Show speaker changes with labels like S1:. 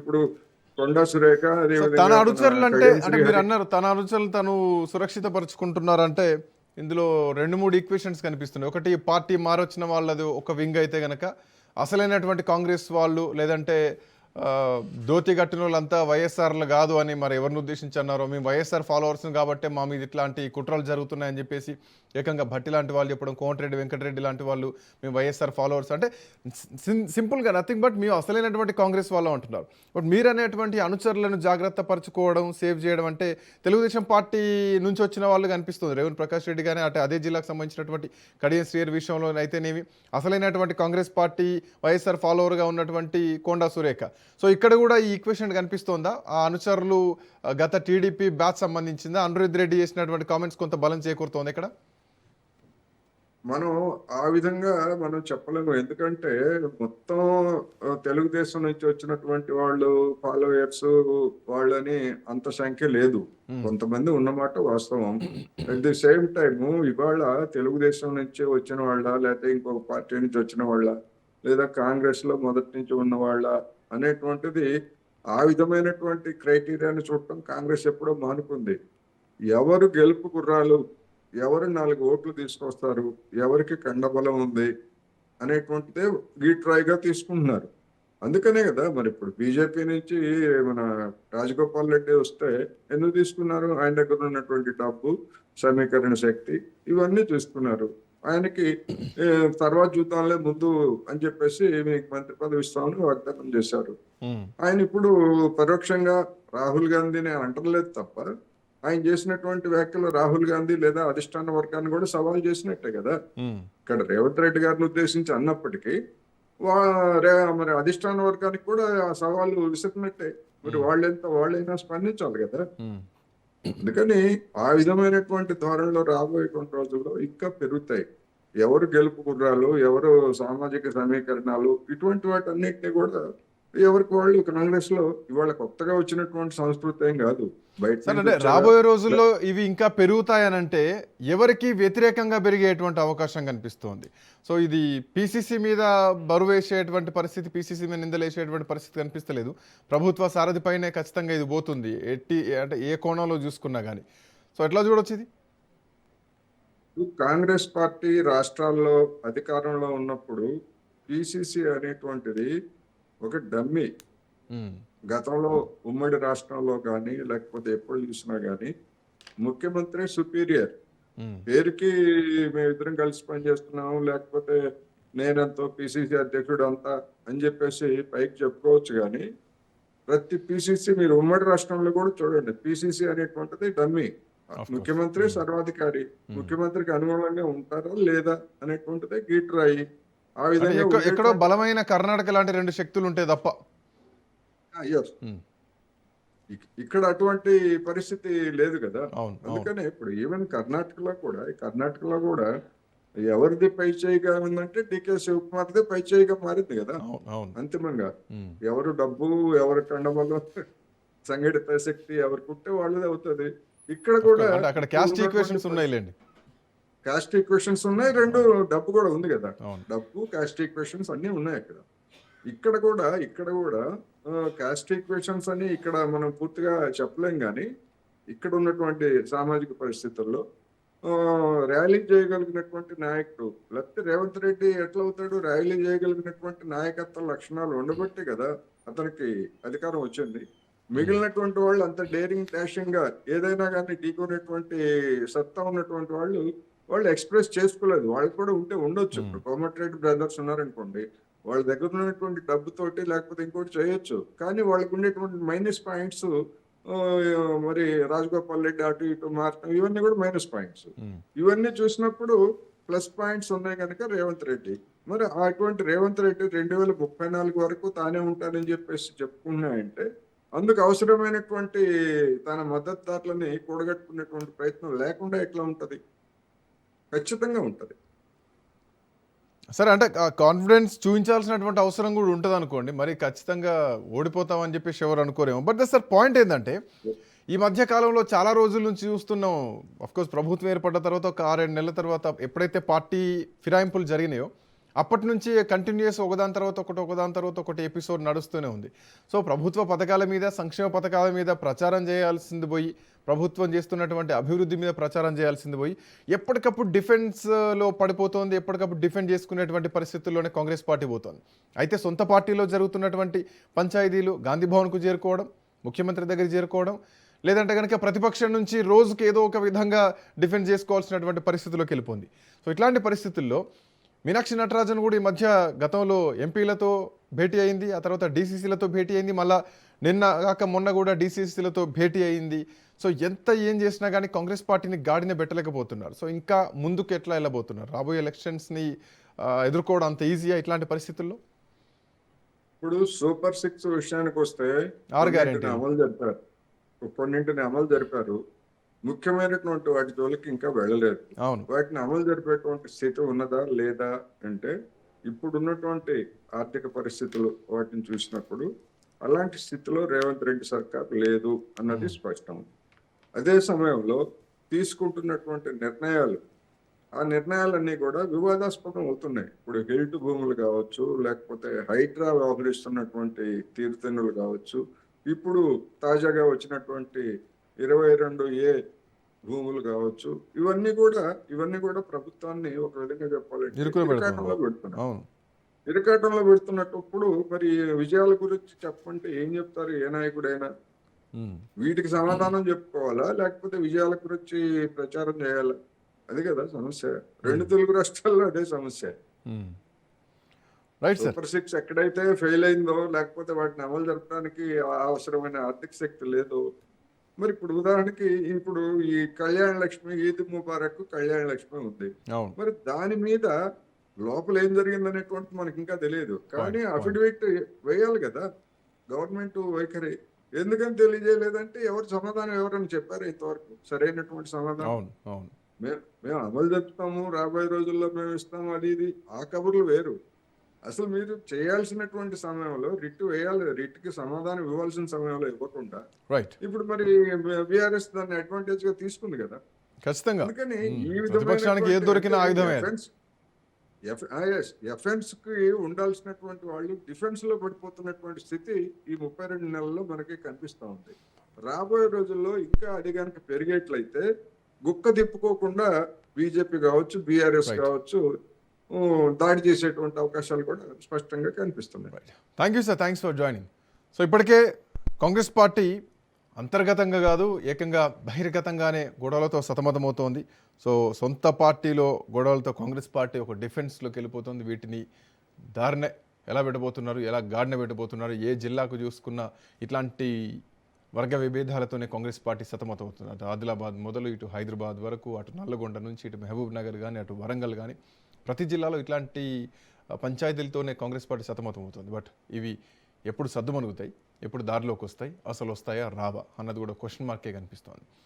S1: ఇప్పుడు కొండా సురేఖ,
S2: సో తన
S1: అదేవిధంగా మన
S2: అనుచరులు అంటే
S1: కళ్యాణ్
S2: అంటే మీరు
S1: శ్రీహరి.
S2: అన్నారు తన అనుచరులు తను సురక్షితపరుచుకుంటున్నారంటే ఇందులో రెండు మూడు ఈక్వేషన్స్ కనిపిస్తున్నాయి. ఒకటి పార్టీ మారొచ్చిన వాళ్ళది ఒక వింగ్ అయితే గనక అసలైనటువంటి కాంగ్రెస్ వాళ్ళు లేదంటే ధోతి కట్టిన వాళ్ళంతా వైఎస్ఆర్లు కాదు అని మరి ఎవరిని ఉద్దేశించి అన్నారో మేము వైఎస్ఆర్ ఫాలోవర్స్ కాబట్టి మా మీద ఇట్లాంటి కుట్రలు జరుగుతున్నాయని చెప్పేసి ఏకంగా భట్టి లాంటి వాళ్ళు చెప్పడం, కోమటిరెడ్డి వెంకటరెడ్డి లాంటి వాళ్ళు మేము వైఎస్ఆర్ ఫాలోవర్స్ అంటే సింపుల్గా నథింగ్ బట్ మేము అసలైనటువంటి కాంగ్రెస్ వాళ్ళు అంటున్నారు. బట్ మీరు అనేటువంటి అనుచరులను జాగ్రత్త పరచుకోవడం, సేవ్ చేయడం అంటే తెలుగుదేశం పార్టీ నుంచి వచ్చిన వాళ్ళు కనిపిస్తుంది. రేవంత్ ప్రకాష్ రెడ్డి కానీ అంటే అదే జిల్లాకు సంబంధించినటువంటి కడియం శ్రీహరి విషయంలో అయితేనేమి, అసలైనటువంటి కాంగ్రెస్ పార్టీ వైఎస్ఆర్ ఫాలోవర్గా ఉన్నటువంటి కొండా సురేఖ. సో ఇక్కడ కూడా ఈ ఈక్వేషన్ కనిపిస్తోందా? ఆ అనుచరులు గత టీడీపీ బ్యాచ్ సంబంధించిందా? అనిరుద్ధ్ రెడ్డి చేసినటువంటి కామెంట్స్ కొంత బలం చేకూరుతోంది ఇక్కడ.
S1: మనం ఆ విధంగా మనం చెప్పలేము. ఎందుకంటే మొత్తం తెలుగుదేశం నుంచి వచ్చినటువంటి వాళ్ళు ఫాలోయర్స్ వాళ్ళని అంత సంఖ్య లేదు. కొంతమంది ఉన్నమాట వాస్తవం. అట్ ది సేమ్ టైమ్ ఇవాళ తెలుగుదేశం నుంచి వచ్చిన వాళ్ళ, లేకపోతే ఇంకొక పార్టీ నుంచి వచ్చిన వాళ్ళ, లేదా కాంగ్రెస్ లో మొదటి నుంచి ఉన్న వాళ్ళ అనేటువంటిది ఆ విధమైనటువంటి క్రైటీరియాని చూడటం కాంగ్రెస్ ఎప్పుడో మానుకుంది. ఎవరు గెలుపు గుర్రాలు, ఎవరు 4 ఓట్లు తీసుకొస్తారు, ఎవరికి కండబలం ఉంది అనేటువంటిదే గీట్రాయిగా తీసుకుంటున్నారు. అందుకనే కదా మరి ఇప్పుడు బీజేపీ నుంచి మన రాజగోపాల్ రెడ్డి వస్తే ఎందుకు తీసుకున్నారు? ఆయన దగ్గర ఉన్నటువంటి డబ్బు, సమీకరణ శక్తి ఇవన్నీ తీసుకున్నారు. ఆయనకి తర్వాత చూద్దాంలే ముందు అని చెప్పేసి మీకు మంత్రి పదవి ఇస్తామని వాగ్దానం చేశారు. ఆయన ఇప్పుడు పరోక్షంగా రాహుల్ గాంధీని అంటలేదు తప్ప ఆయన చేసినటువంటి వ్యాఖ్యలు రాహుల్ గాంధీ లేదా అధిష్టాన వర్గాన్ని కూడా సవాల్ చేసినట్టే కదా. ఇక్కడ రేవంత్ రెడ్డి గారిని ఉద్దేశించి అన్నప్పటికీ మరి అధిష్టాన వర్గానికి కూడా ఆ సవాళ్ళు విసిరినట్టే. మరి వాళ్ళైనా స్పందించాలి కదా. అందుకని ఆ విధమైనటువంటి ధోరణిలో రాబోయే కొన్ని రోజుల్లో ఇంకా పెరుగుతాయి. ఎవరు గెలుపు గుర్రాలు, ఎవరు సామాజిక సమీకరణాలు, ఇటువంటి వాటన్నిటిని కూడా ఎవరికి వాళ్ళు కాంగ్రెస్ లో ఇవాళ కొత్తగా వచ్చినటువంటి సంస్కృతి ఏం కాదు. బయట
S2: అంటే రాబోయే రోజుల్లో ఇవి ఇంకా పెరుగుతాయనంటే ఎవరికి వ్యతిరేకంగా పెరిగేటువంటి అవకాశం కనిపిస్తోంది. సో ఇది పీసీసీ మీద బరువు వేసేటువంటి పరిస్థితి, పీసీసీ మీద నిందలు వేసేటువంటి పరిస్థితి కనిపిస్తలేదు. ప్రభుత్వ సారథిపైనే ఖచ్చితంగా ఇది పోతుంది అంటే ఏ కోణంలో చూసుకున్నా కానీ. సో ఎట్లా చూడొచ్చు ఇది?
S1: కాంగ్రెస్ పార్టీ రాష్ట్రాల్లో అధికారంలో ఉన్నప్పుడు పిసిసి అనేటువంటిది ఒక డమ్మీ. గతంలో ఉమ్మడి రాష్ట్రంలో కానీ లేకపోతే ఎప్పుడు చూసినా కానీ ముఖ్యమంత్రి సుపీరియర్. పేరుకి మేమిద్దరం కలిసి పనిచేస్తున్నాము, లేకపోతే నేనంతో పిసిసి అధ్యక్షుడు అంతా అని చెప్పేసి పైకి చెప్పుకోవచ్చు. కానీ ప్రతి పిసిసి మీరు ఉమ్మడి రాష్ట్రంలో కూడా చూడండి, పిసిసి అనేటువంటిది డమ్మీ. ముఖ్యమంత్రి సర్వాధికారి, ముఖ్యమంత్రికి అనుగుణంగా ఉంటారా లేదా అనేటువంటిదే గీట్రాయి. ఆ విధంగా
S2: ఎక్కడో బలమైన కర్ణాటక లాంటి 2 శక్తులు ఉంటే తప్ప
S1: ఇక్కడ అటువంటి పరిస్థితి లేదు కదా. అందుకనే ఇప్పుడు ఈవెన్ కర్ణాటకలో కూడా ఎవరిది పై చేయిగా ఉందంటే డికే శివకుమార్దే పై చేయిగా మారింది కదా అంతిమంగా. ఎవరు డబ్బు, ఎవరి కండబలం, సంఘటిత శక్తి ఎవరికి ఉంటే వాళ్ళదే అవుతుంది. ఇక్కడ కూడా
S2: అక్కడ క్యాస్ట్ ఈక్వేషన్స్ ఉన్నాయిలేండి.
S1: కాస్ట్ ఈక్వేషన్స్ ఉన్నాయి, 2 డబ్బు కూడా ఉంది కదా. డబ్బు, కాస్ట్ ఈక్వేషన్స్ అన్ని ఉన్నాయి అక్కడ. ఇక్కడ కూడా కాస్ట్ ఈక్వేషన్స్ అని ఇక్కడ మనం పూర్తిగా చెప్పలేం. కానీ ఇక్కడ ఉన్నటువంటి సామాజిక పరిస్థితుల్లో ర్యాలీ చేయగలిగినటువంటి నాయకుడు, లేకపోతే రేవంత్ రెడ్డి ఎట్లా అవుతాడు? ర్యాలీ చేయగలిగినటువంటి నాయకత్వ లక్షణాలు ఉండబట్టే కదా అతనికి అధికారం వచ్చింది. మిగిలినటువంటి వాళ్ళు అంత డేరింగ్ డాషింగ్ గా ఏదైనా కానీ ఢీకొనేటువంటి సత్తా ఉన్నటువంటి వాళ్ళు ఎక్స్ప్రెస్ చేసుకోలేదు. వాళ్ళు కూడా ఉంటే ఉండొచ్చు. ఇప్పుడు కోమటిరెడ్డి బ్రదర్స్ ఉన్నారనుకోండి, వాళ్ళ దగ్గర ఉన్నటువంటి డబ్బుతోటి లేకపోతే ఇంకోటి చేయొచ్చు. కానీ వాళ్ళకు ఉండేటువంటి మైనస్ పాయింట్స్, మరి రాజగోపాల్ రెడ్డి అటు ఇటు మారటం, ఇవన్నీ కూడా మైనస్ పాయింట్స్. ఇవన్నీ చూసినప్పుడు ప్లస్ పాయింట్స్ ఉన్నాయి కనుక రేవంత్ రెడ్డి, మరి అటువంటి రేవంత్ రెడ్డి 2034 వరకు తానే ఉంటానని చెప్పేసి చెప్పుకున్నాయంటే అందుకు అవసరమైనటువంటి తన మద్దతుదారులని కూడగట్టుకునేటువంటి ప్రయత్నం లేకుండా ఎట్లా ఉంటది? ఖచ్చితంగా ఉంటది.
S2: సరే, అంటే కాన్ఫిడెన్స్ చూపించాల్సినటువంటి అవసరం కూడా ఉంటుంది అనుకోండి. మరి ఖచ్చితంగా ఓడిపోతామని చెప్పేసి ఎవరు అనుకోరేమో. బట్ సార్ పాయింట్ ఏంటంటే ఈ మధ్య కాలంలో చాలా రోజుల నుంచి చూస్తున్నాం. అఫ్కోర్స్ ప్రభుత్వం ఏర్పడ్డ తర్వాత ఒక 6-7 నెలల తర్వాత ఎప్పుడైతే పార్టీ ఫిరాయింపులు జరిగినాయో అప్పటి నుంచి కంటిన్యూస్ ఒకదాని తర్వాత ఒకటి ఎపిసోడ్ నడుస్తూనే ఉంది. సో ప్రభుత్వ పథకాల మీద, సంక్షేమ పథకాల మీద ప్రచారం చేయాల్సింది పోయి, ప్రభుత్వం చేస్తున్నటువంటి అభివృద్ధి మీద ప్రచారం చేయాల్సింది పోయి, ఎప్పటికప్పుడు డిఫెన్స్లో పడిపోతోంది, ఎప్పటికప్పుడు డిఫెండ్ చేసుకునేటువంటి పరిస్థితుల్లోనే కాంగ్రెస్ పార్టీ పోతోంది. అయితే సొంత పార్టీలో జరుగుతున్నటువంటి పంచాయతీలు గాంధీ భవన్కు చేరుకోవడం, ముఖ్యమంత్రి దగ్గర చేరుకోవడం, లేదంటే కనుక ప్రతిపక్షం నుంచి రోజుకి ఏదో ఒక విధంగా డిఫెండ్ చేసుకోవాల్సినటువంటి పరిస్థితుల్లోకి వెళ్ళిపోయింది. సో ఇట్లాంటి పరిస్థితుల్లో మీనాక్షి నటరాజన్ కూడా ఈ మధ్య గతంలో ఎంపీలతో భేటీ అయింది, ఆ తర్వాత డీసీసీలతో భేటీ అయింది, మళ్ళీ నిన్న కాక మొన్న కూడా డీసీసీలతో భేటీ అయింది. సో ఎంత ఏం చేసినా కానీ కాంగ్రెస్ పార్టీని గాడిన పెట్టలేకపోతున్నారు. సో ఇంకా ముందుకు ఎట్లా వెళ్ళబోతున్నారు? రాబోయే ఎలక్షన్స్ని ఎదుర్కోవడం అంత ఈజీయా ఇట్లాంటి పరిస్థితుల్లో?
S1: ఇప్పుడు సూపర్ 6 విషయానికి వస్తే
S2: 6 గ్యారెంటీలు
S1: కొన్నింటిని అమలు జరిపారు. ముఖ్యమైనటువంటి వాటి జోలికి ఇంకా వెళ్ళలేదు.
S2: అవును.
S1: వాటిని అమలు జరిపేటువంటి స్థితి ఉన్నదా లేదా అంటే ఇప్పుడున్నటువంటి ఆర్థిక పరిస్థితులు వాటిని చూసినప్పుడు అలాంటి స్థితిలో రేవంత్ రెడ్డి సర్కార్ లేదు అన్నది స్పష్టం. అదే సమయంలో తీసుకుంటున్నటువంటి నిర్ణయాలు, ఆ నిర్ణయాలన్నీ కూడా వివాదాస్పదం అవుతున్నాయి. ఇప్పుడు హిల్ట్ భూములు కావచ్చు, లేకపోతే హైడ్రా వ్యవహరిస్తున్నటువంటి తీర్థనులు కావచ్చు, ఇప్పుడు తాజాగా వచ్చినటువంటి 22A భూములు కావచ్చు, ఇవన్నీ కూడా ప్రభుత్వాన్ని ఒక విధంగా చెప్పాలంటే ఇరకాటంలో పెడుతున్నారు.
S2: అవును.
S1: ఇరకాటంలో పెడుతున్నప్పుడు మరి విజయాల గురించి చెప్పంటే ఏం చెప్తారు ఏ నాయకుడైనా? వీటికి సమాధానం చెప్పుకోవాలా, లేకపోతే విజయాల గురించి ప్రచారం చేయాలా? అది కదా సమస్య. రెండు తెలుగు రాష్ట్రాల్లో అదే సమస్య.
S2: Right sir.
S1: సూపర్ 6 ఎక్కడైతే ఫెయిల్ అయిందో, లేకపోతే వాటిని అమలు జరపడానికి అవసరమైన ఆర్థిక శక్తి లేదో, మరి ఇప్పుడు ఉదాహరణకి ఇప్పుడు ఈ కళ్యాణ లక్ష్మి, ఈద్ ముబారక్ కళ్యాణ లక్ష్మి ఉంది.
S2: అవును.
S1: మరి దాని మీద లోపల ఏం జరిగింది అనేటువంటి మనకి ఇంకా తెలియదు. కానీ అఫిడవిట్ వేయాలి కదా గవర్నమెంట్ వైఖరి. ఎందుకని తెలియజేయలేదంటే ఎవరైనా చెప్పారు ఇంతవరకు సరైనటువంటి సమాధానం?
S2: అవును. అవును.
S1: మేము అమలు జరుపుతాము, రాబోయే రోజుల్లో మేము ఇస్తాము, అది ఇది ఆ కబుర్లు వేరు. అసలు మీరు చేయాల్సినటువంటి సమయంలో రిట్ వేయాలి, రిట్కి సమాధానం ఇవ్వాల్సిన సమయంలో ఇవ్వకుండా
S2: రైట్.
S1: ఇప్పుడు మరి బీఆర్ఎస్ దాన్ని అడ్వాంటేజ్ గా తీసుకుంది కదా.
S2: ఖచ్చితంగా.
S1: అందుకని ఈ
S2: ప్రతిపక్షానికి ఏది దొరికినా ఆయుధమే.
S1: ఎఫెన్స్ కి ఉండాల్సినటువంటి వాళ్ళు డిఫెన్స్ లో పడిపోతున్నటువంటి స్థితి ఈ 32 నెలల్లో మనకి కనిపిస్తా ఉంది. రాబోయే రోజుల్లో ఇంకా అది కనుక పెరిగేట్లయితే గుక్క తిప్పుకోకుండా బీజేపీ కావచ్చు, బీఆర్ఎస్ కావచ్చు దాడి చేసేటువంటి అవకాశాలు కూడా స్పష్టంగా కనిపిస్తున్నాయి.
S2: Thank you sir, thanks for joining. So ఇప్పటికే కాంగ్రెస్ పార్టీ అంతర్గతంగా కాదు, ఏకంగా బహిర్గతంగానే గొడవలతో సతమతమవుతోంది. సో సొంత పార్టీలో గొడవలతో కాంగ్రెస్ పార్టీ ఒక డిఫెన్స్లోకి వెళ్ళిపోతుంది. వీటిని దారినే ఎలా పెట్టబోతున్నారు, ఎలా గాడిన పెట్టబోతున్నారు, ఏ జిల్లాకు చూసుకున్న ఇట్లాంటి వర్గ విభేదాలతోనే కాంగ్రెస్ పార్టీ సతమతమవుతుంది. అటు ఆదిలాబాద్ మొదలు ఇటు హైదరాబాద్ వరకు, అటు నల్లగొండ నుంచి ఇటు మహబూబ్ నగర్ కానీ, అటు వరంగల్ కానీ, ప్రతి జిల్లాలో ఇట్లాంటి పంచాయతీలతోనే కాంగ్రెస్ పార్టీ సతమతమవుతుంది. బట్ ఇవి ఎప్పుడు సద్దుమణుగుతాయి, ఎప్పుడు దారిలోకి వస్తాయి, అసలు వస్తాయా రావా అన్నది కూడా క్వశ్చన్ మార్కే కనిపిస్తోంది.